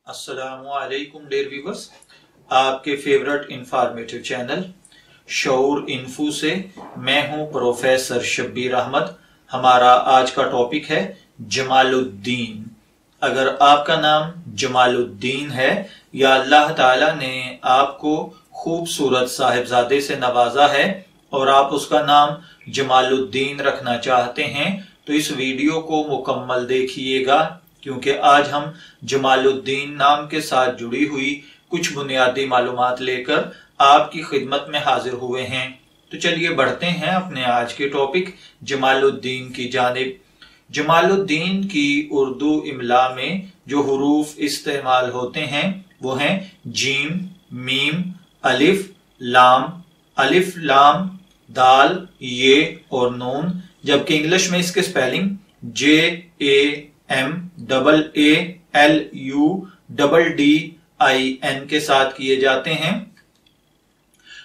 السلام علیکم dear viewers, آپ کے فیورٹ انفارمیٹیو چینل شعور انفو سے میں ہوں پروفیسر شبیر احمد۔ ہمارا آج کا ٹاپک ہے جمال الدین۔ اگر آپ کا نام جمال الدین ہے یا اللہ تعالیٰ نے آپ کو خوبصورت صاحبزادے سے نوازا ہے اور آپ اس کا نام جمال الدین رکھنا چاہتے ہیں تو اس ویڈیو کو مکمل دیکھیے گا، کیونکہ آج ہم جمال الدین نام کے ساتھ جڑی ہوئی کچھ بنیادی معلومات لے کر آپ کی خدمت میں حاضر ہوئے ہیں۔ تو چلیے بڑھتے ہیں اپنے آج کے ٹاپک جمال الدین کی جانب۔ جمال الدین کی اردو املا میں جو حروف استعمال ہوتے ہیں وہ ہیں جیم، میم، الف لام، دال، یہ اور نون، جبکہ انگلش میں اس کے سپیلنگ JAMALLUDDIN کے ساتھ کیے جاتے ہیں۔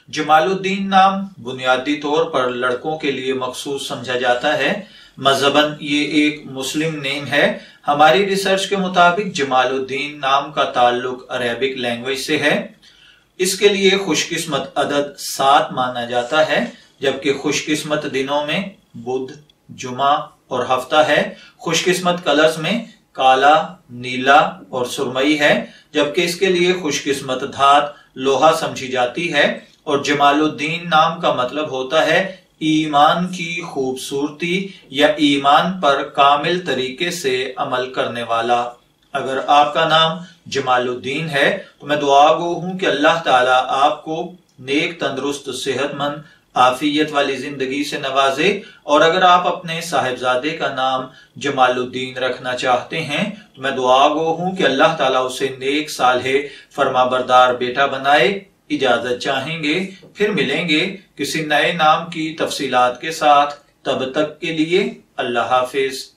جمال الدین نام بنیادی طور پر لڑکوں کے لیے مخصوص سمجھا جاتا ہے۔ مذہباً یہ ایک مسلم نیم ہے۔ ہماری ریسرچ کے مطابق جمال الدین نام کا تعلق عربک لینگویج سے ہے۔ اس کے لیے خوش قسمت عدد 7 مانا جاتا ہے، جبکہ خوش قسمت دنوں میں بدھ، جمعہ اور ہفتہ ہے۔ خوش قسمت کلرز میں کالا، نیلا اور سرمئی ہے، جبکہ اس کے لیے خوش قسمت دھات لوہا سمجھی جاتی ہے۔ اور جمال الدین نام کا مطلب ہوتا ہے ایمان کی خوبصورتی یا ایمان پر کامل طریقے سے عمل کرنے والا۔ اگر آپ کا نام جمال الدین ہے تو میں دعا گو ہوں کہ اللہ تعالیٰ آپ کو نیک، تندرست، صحت مند، عافیت والی زندگی سے نوازے۔ اور اگر آپ اپنے صاحبزادے کا نام جمال الدین رکھنا چاہتے ہیں تو میں دعا گو ہوں کہ اللہ تعالیٰ اسے نیک، صالح، فرما بردار بیٹا بنائے۔ اجازت چاہیں گے، پھر ملیں گے کسی نئے نام کی تفصیلات کے ساتھ۔ تب تک کے لیے اللہ حافظ۔